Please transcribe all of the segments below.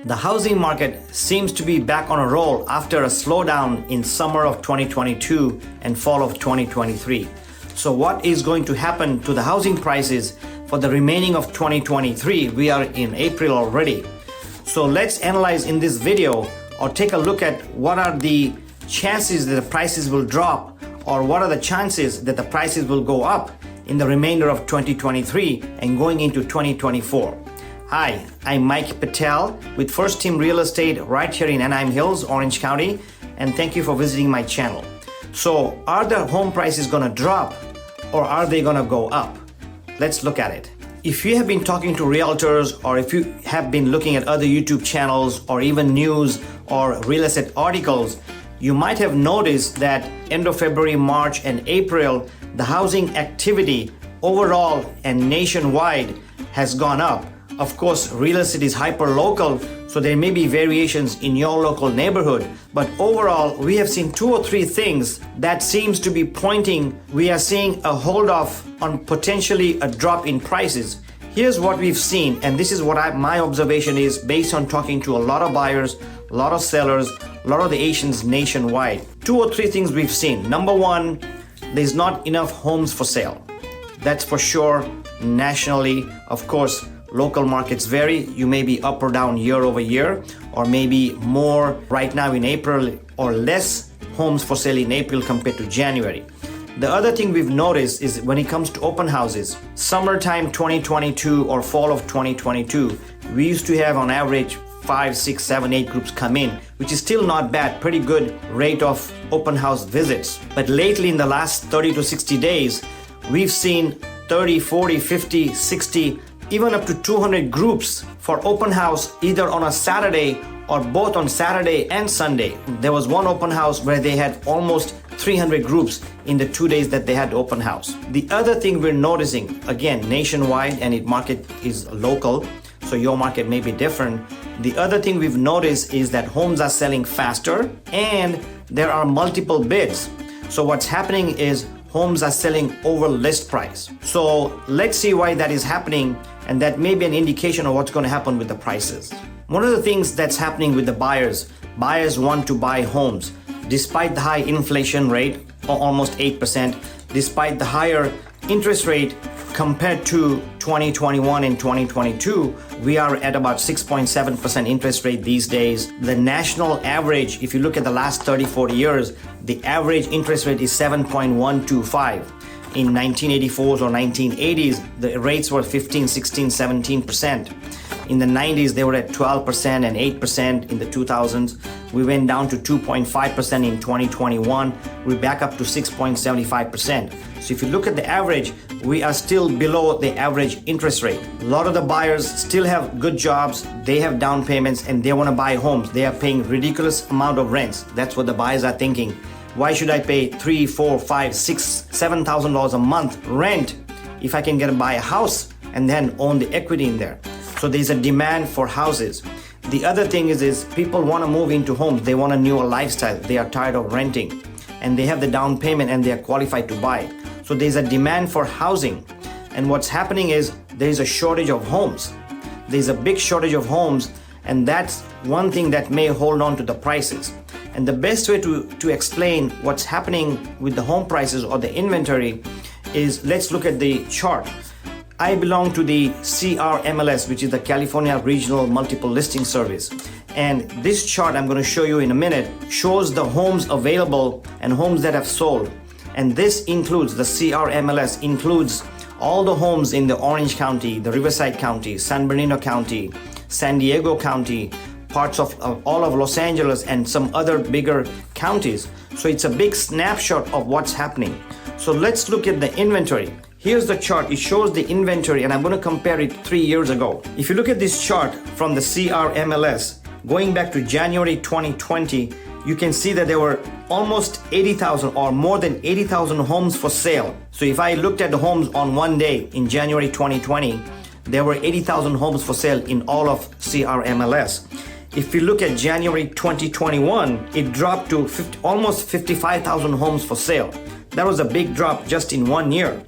The housing market seems to be back on a roll after a slowdown in summer of 2022 and fall of 2023. So what is going to happen to the housing prices for the remaining of 2023? We are in April already. So let's analyze in this video or take a look at what are the chances that the prices will drop or what are the chances that the prices will go up in the remainder of 2023 and going into 2024. Hi, I'm Mike Patel with First Team Real Estate right here in Anaheim Hills, Orange County, and thank you for visiting my channel. So are the home prices gonna drop or are they gonna go up? Let's look at it. If you have been talking to realtors or if you have been looking at other YouTube channels or even news or real estate articles, you might have noticed that end of February, March, and April, the housing activity overall and nationwide has gone up. Of course, real estate is hyper-local, so there may be variations in your local neighborhood. But overall, we have seen 2 or 3 things that seems to be pointing we are seeing a hold off on potentially a drop in prices. Here's what we've seen, and this is what my observation is based on talking to a lot of buyers, a lot of sellers, a lot of the Asians nationwide. 2 or 3 things we've seen. Number one, there's not enough homes for sale. That's for sure nationally. Of course, local markets vary. You may be up or down year over year, or maybe more right now in April, or less homes for sale in April compared to January. The other thing we've noticed is when it comes to open houses, summertime 2022 or fall of 2022, we used to have on average 5, 6, 7, 8 groups come in, which is still not bad, pretty good rate of open house visits. But lately in the last 30 to 60 days, we've seen 30, 40, 50, 60, even up to 200 groups for open house either on a Saturday or both on Saturday and Sunday. There was one open house where they had almost 300 groups in the 2 days that they had open house. The other thing we're noticing, again, nationwide, and market is local, so your market may be different. The other thing we've noticed is that homes are selling faster and there are multiple bids. So what's happening is homes are selling over list price. So let's see why that is happening, and that may be an indication of what's going to happen with the prices. One of the things that's happening with the buyers want to buy homes despite the high inflation rate, or almost 8%, despite the higher interest rate compared to 2021 and 2022, we are at about 6.7% interest rate these days. The national average, if you look at the last 30, 40 years, the average interest rate is 7.125. In 1984s or 1980s, the rates were 15, 16, 17%. In the 90s, they were at 12% and 8% in the 2000s. We went down to 2.5% in 2021. We're back up to 6.75%. So if you look at the average, we are still below the average interest rate. A lot of the buyers still have good jobs, they have down payments, and they want to buy homes. They are paying ridiculous amount of rents. That's what the buyers are thinking. Why should I pay $3,000, $4,000, $5,000, $6,000, $7,000 a month rent if I can buy a house and then own the equity in there? So there's a demand for houses. The other thing is people want to move into homes. They want a newer lifestyle. They are tired of renting and they have the down payment and they are qualified to buy. So there's a demand for housing. And what's happening is there's a shortage of homes. There's a big shortage of homes, and that's one thing that may hold on to the prices. And the best way to explain what's happening with the home prices or the inventory is, let's look at the chart. I belong to the CRMLS, which is the California Regional Multiple Listing Service. And this chart I'm going to show you in a minute shows the homes available and homes that have sold. And this includes, the CRMLS includes all the homes in the Orange County, the Riverside County, San Bernardino County, San Diego County, parts of all of Los Angeles, and some other bigger counties. So it's a big snapshot of what's happening. So let's look at the inventory. Here's the chart. It shows the inventory, and I'm going to compare it 3 years ago. If you look at this chart from the CRMLS, going back to January 2020, you can see that there were almost 80,000 or more than 80,000 homes for sale. So if I looked at the homes on one day in January 2020, there were 80,000 homes for sale in all of CRMLS. If you look at January 2021, it dropped to almost 55,000 homes for sale. That was a big drop just in 1 year.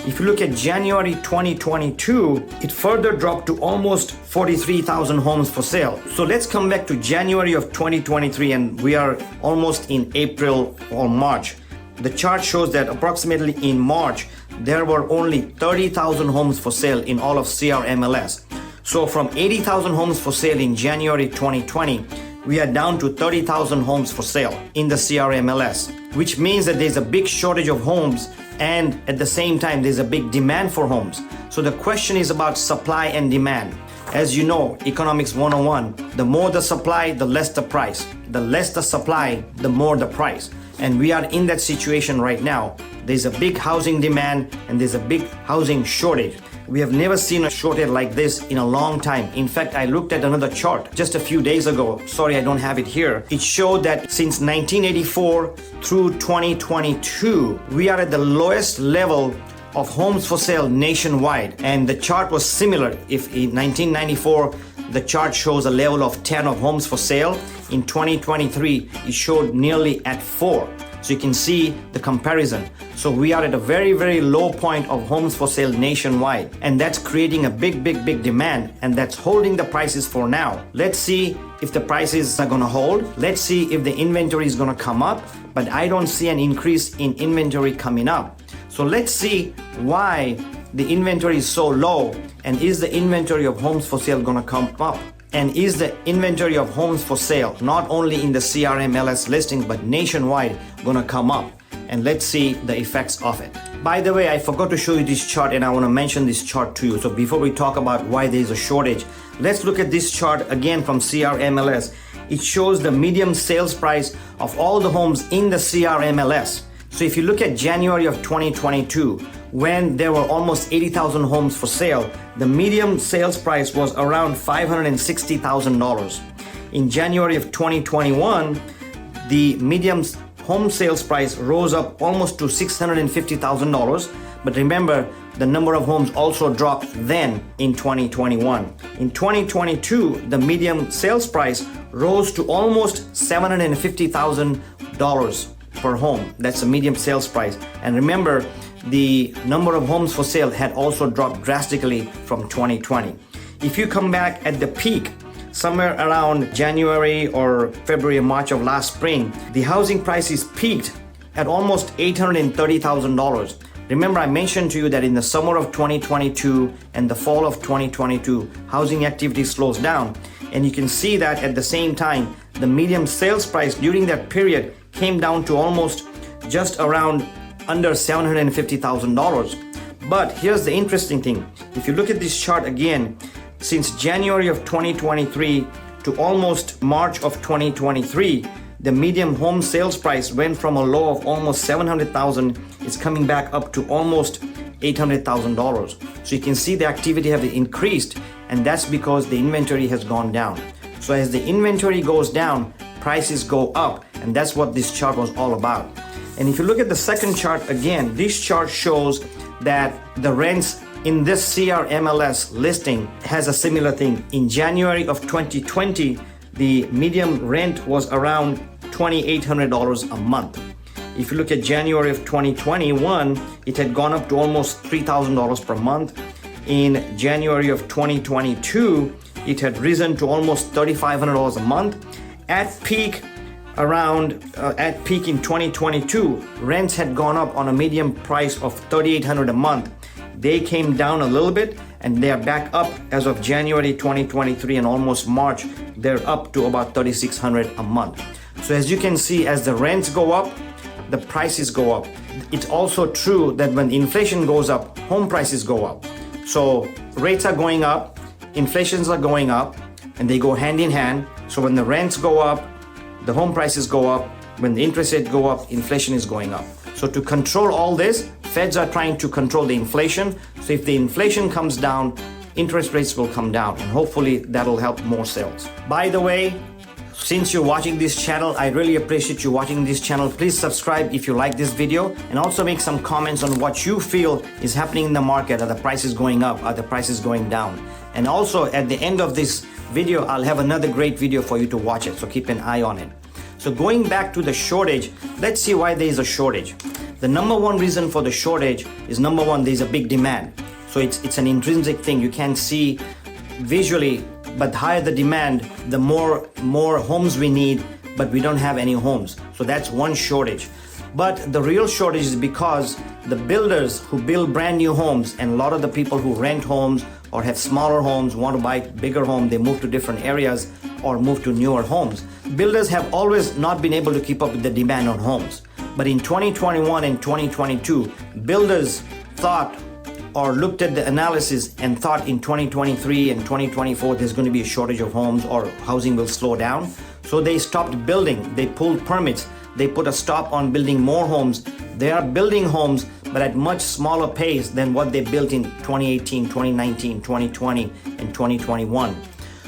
If you look at January 2022, it further dropped to almost 43,000 homes for sale. So let's come back to January of 2023, and we are almost in April or March. The chart shows that approximately in March, there were only 30,000 homes for sale in all of CRMLS. So from 80,000 homes for sale in January 2020, we are down to 30,000 homes for sale in the CRMLS, which means that there's a big shortage of homes, and at the same time there's a big demand for homes. So the question is about supply and demand. As you know, economics 101, the more the supply, the less the price. The less the supply, the more the price. And we are in that situation right now. There's a big housing demand and there's a big housing shortage. We have never seen a shortage like this in a long time. In fact, I looked at another chart just a few days ago. Sorry, I don't have it here. It showed that since 1984 through 2022, we are at the lowest level of homes for sale nationwide. And the chart was similar. If in 1994, the chart shows a level of 10 of homes for sale, in 2023, it showed nearly at 4. So you can see the comparison. So we are at a very, very low point of homes for sale nationwide. And that's creating a big demand. And that's holding the prices for now. Let's see if the prices are gonna hold. Let's see if the inventory is gonna come up. But I don't see an increase in inventory coming up. So let's see why the inventory is so low. And is the inventory of homes for sale gonna come up? And is the inventory of homes for sale, not only in the CRMLS listings, but nationwide, gonna come up? And let's see the effects of it. By the way, I forgot to show you this chart, and I wanna mention this chart to you. So before we talk about why there's a shortage, let's look at this chart again from CRMLS. It shows the median sales price of all the homes in the CRMLS. So if you look at January of 2022, when there were almost 80,000 homes for sale, the median sales price was around $560,000. In January of 2021, the median home sales price rose up almost to $650,000. But remember, the number of homes also dropped then in 2021. In 2022, the median sales price rose to almost $750,000 per home. That's the median sales price. And remember, the number of homes for sale had also dropped drastically from 2020. If you come back at the peak, somewhere around January or February or March of last spring, the housing prices peaked at almost $830,000. Remember, I mentioned to you that in the summer of 2022 and the fall of 2022, housing activity slows down. And you can see that at the same time, the median sales price during that period came down to almost just around under $750,000. But here's the interesting thing. If you look at this chart again, since January of 2023 to almost March of 2023, the median home sales price went from a low of almost $700,000, it's coming back up to almost $800,000. So you can see the activity have increased, and that's because the inventory has gone down. So as the inventory goes down, prices go up, and that's what this chart was all about. And if you look at the second chart again, this chart shows that the rents in this CRMLS listing has a similar thing. In January of 2020, the median rent was around $2,800 a month. If you look at January of 2021, it had gone up to almost $3,000 per month. In January of 2022, it had risen to almost $3,500 a month. At peak in 2022, rents had gone up on a median price of $3,800 a month. They came down a little bit, and they are back up as of January 2023, and almost March, they're up to about $3,600 a month. So as you can see, as the rents go up, the prices go up. It's also true that when inflation goes up, home prices go up. So rates are going up, inflations are going up, and they go hand in hand. So when the rents go up, the home prices go up. When the interest rates go up, inflation is going up. So to control all this, Feds are trying to control the inflation. So if the inflation comes down, interest rates will come down, and hopefully that'll help more sales. By the way, since you're watching this channel, I really appreciate you watching this channel. Please subscribe if you like this video, and also make some comments on what you feel is happening in the market. Are the prices going up? Are the prices going down? And also at the end of this video, I'll have another great video for you to watch it. So keep an eye on it. So going back to the shortage, let's see why there is a shortage. The number one reason for the shortage is, number one, there's a big demand. So it's an intrinsic thing. You can see visually, but the higher the demand, the more homes we need, but we don't have any homes. So that's one shortage. But the real shortage is because the builders who build brand new homes, and a lot of the people who rent homes or have smaller homes, want to buy bigger homes, they move to different areas or move to newer homes. Builders have always not been able to keep up with the demand on homes. But in 2021 and 2022, builders thought or looked at the analysis and thought in 2023 and 2024 there's going to be a shortage of homes or housing will slow down. So they stopped building, they pulled permits, they put a stop on building more homes. They are building homes, but at much smaller pace than what they built in 2018, 2019, 2020, and 2021.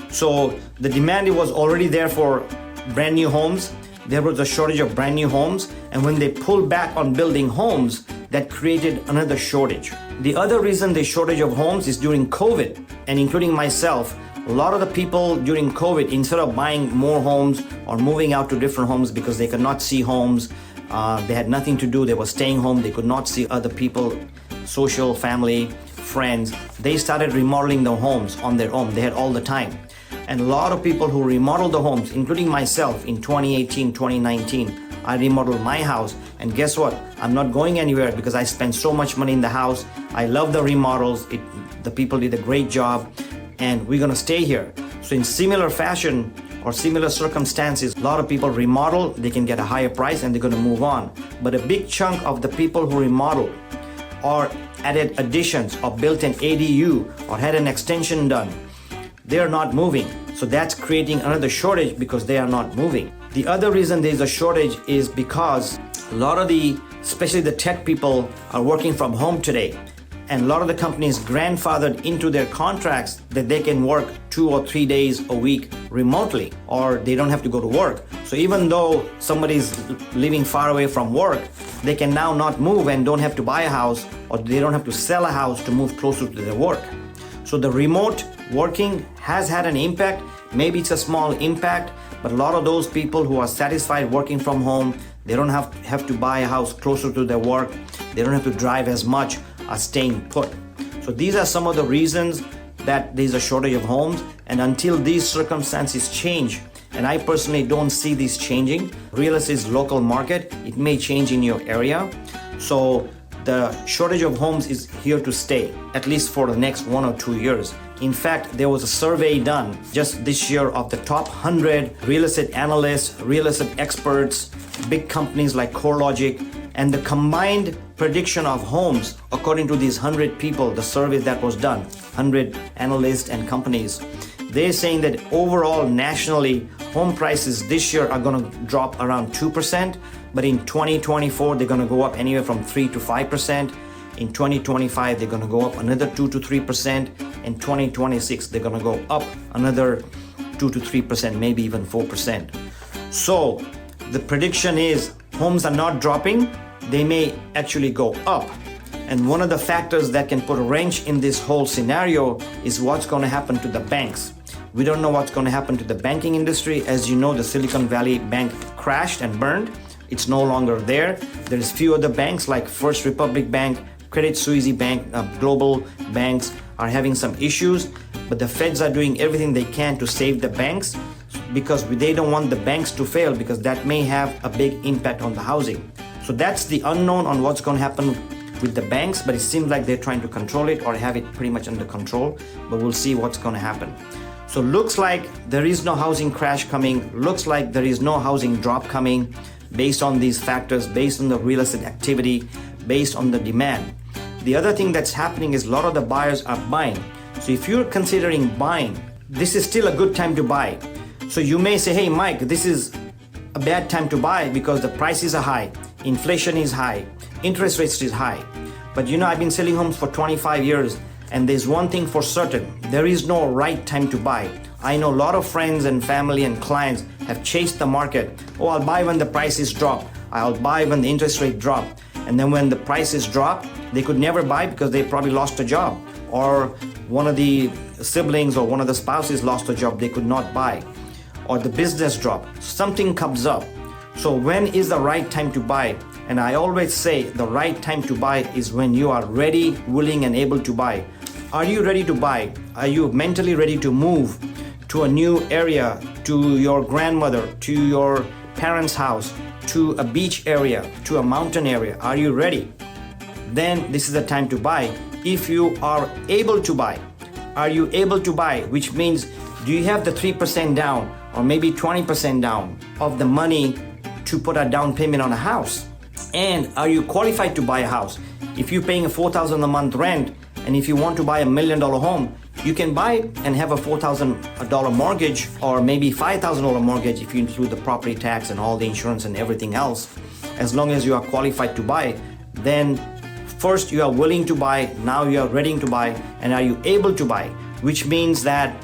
So the demand was already there for brand new homes. There was a shortage of brand new homes, and when they pulled back on building homes, that created another shortage. The other reason the shortage of homes is during COVID, and including myself, a lot of the people during COVID, instead of buying more homes or moving out to different homes because they could not see homes, they had nothing to do, they were staying home, they could not see other people, social, family, friends, they started remodeling the homes on their own. They had all the time. And a lot of people who remodeled the homes, including myself in 2018, 2019, I remodeled my house, and guess what? I'm not going anywhere because I spent so much money in the house. I love the remodels. The people did a great job, and we're gonna stay here. So in similar fashion or similar circumstances, a lot of people remodel, they can get a higher price and they're gonna move on. But a big chunk of the people who remodeled or added additions or built an ADU or had an extension done, they're not moving. So that's creating another shortage because they are not moving. The other reason there's a shortage is because a lot of especially the tech people are working from home today. And a lot of the companies grandfathered into their contracts that they can work 2 or 3 days a week remotely, or they don't have to go to work. So even though somebody's living far away from work, they can now not move and don't have to buy a house, or they don't have to sell a house to move closer to their work. So the remote working has had an impact. Maybe it's a small impact, but a lot of those people who are satisfied working from home, they don't have to buy a house closer to their work, they don't have to drive as much, are staying put. So these are some of the reasons that there's a shortage of homes, and until these circumstances change, and I personally don't see this changing, real estate's local market, it may change in your area. So the shortage of homes is here to stay, at least for the next 1 or 2 years. In fact, there was a survey done just this year of the top 100 real estate analysts, real estate experts, big companies like CoreLogic, and the combined prediction of homes, according to these 100 people, the survey that was done, 100 analysts and companies, they're saying that overall nationally, home prices this year are going to drop around 2%, but in 2024, they're going to go up anywhere from 3 to 5%. In 2025, they're going to go up another 2 to 3%. In 2026, they're going to go up another 2 to 3%, maybe even 4%. So the prediction is homes are not dropping, they may actually go up. And one of the factors that can put a wrench in this whole scenario is what's going to happen to the banks. We don't know what's going to happen to the banking industry. As you know, the Silicon Valley Bank crashed and burned. It's no longer there. There's few other banks like First Republic Bank, Credit Suisse Bank, global banks are having some issues, but the feds are doing everything they can to save the banks because they don't want the banks to fail, because that may have a big impact on the housing. So that's the unknown on what's going to happen with the banks, but it seems like they're trying to control it or have it pretty much under control, but we'll see what's going to happen. So looks like there is no housing crash coming, looks like there is no housing drop coming based on these factors, based on the real estate activity, based on the demand. The other thing that's happening is a lot of the buyers are buying. So if you're considering buying, this is still a good time to buy. So you may say, hey Mike, this is a bad time to buy because the prices are high, inflation is high, interest rates is high. But you know, I've been selling homes for 25 years, and there's one thing for certain, there is no right time to buy. I know a lot of friends and family and clients have chased the market. Oh, I'll buy when the prices drop. I'll buy when the interest rate drop. And then when the prices drop, they could never buy because they probably lost a job, or one of the siblings or one of the spouses lost a job, they could not buy, or the business drop. Something comes up. So when is the right time to buy? And I always say the right time to buy is when you are ready, willing, and able to buy. Are you ready to buy? Are you mentally ready to move to a new area, to your grandmother, to your parents' house, to a beach area, to a mountain area? Are you ready? Then this is the time to buy. If you are able to buy, are you able to buy? Which means, do you have the 3% down or maybe 20% down of the money to put a down payment on a house? And are you qualified to buy a house? If you're paying a $4,000 a month rent, and if you want to buy $1 million home, you can buy and have a $4,000 mortgage, or maybe $5,000 mortgage if you include the property tax and all the insurance and everything else. As long as you are qualified to buy, then first you are willing to buy, now you are ready to buy, and are you able to buy? Which means that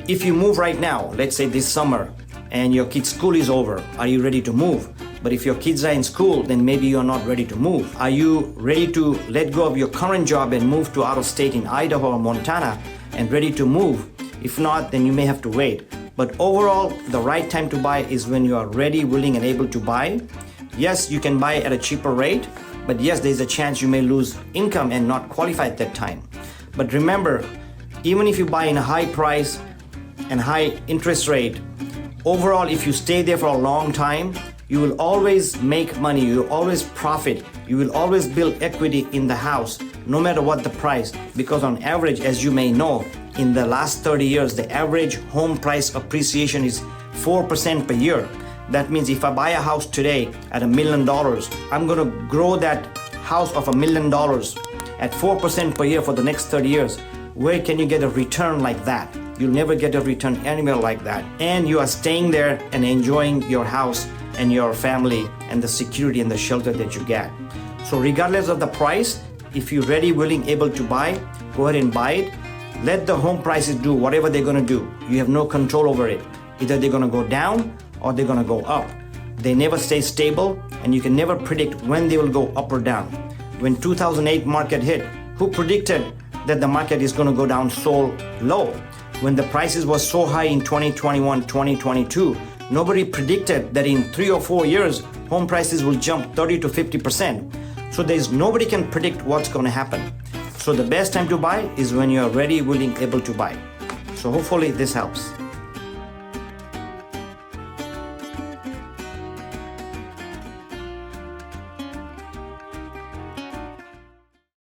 if you move right now, let's say this summer, and your kid's school is over, are you ready to move? But if your kids are in school, then maybe you're not ready to move. Are you ready to let go of your current job and move to out of state in Idaho or Montana and ready to move? If not, then you may have to wait. But overall, the right time to buy is when you are ready, willing, and able to buy. Yes, you can buy at a cheaper rate, but yes, there's a chance you may lose income and not qualify at that time. But remember, even if you buy in a high price and high interest rate, overall, if you stay there for a long time, you will always make money, you will always profit, you will always build equity in the house, no matter what the price. Because on average, as you may know, in the last 30 years, the average home price appreciation is 4% per year. That means if I buy a house today at $1 million, I'm gonna grow that house of $1 million at 4% per year for the next 30 years. Where can you get a return like that? You'll never get a return anywhere like that. And you are staying there and enjoying your house and your family and the security and the shelter that you get. So regardless of the price, if you're ready, willing, able to buy, go ahead and buy it. Let the home prices do whatever they're gonna do. You have no control over it. Either they're gonna go down or they're gonna go up. They never stay stable, and you can never predict when they will go up or down. When 2008 market hit, who predicted that the market is gonna go down so low? When the prices were so high in 2021, 2022, nobody predicted that in 3 or 4 years, home prices will jump 30 to 50%. So nobody can predict what's going to happen. So the best time to buy is when you are ready, willing, able to buy. So hopefully this helps.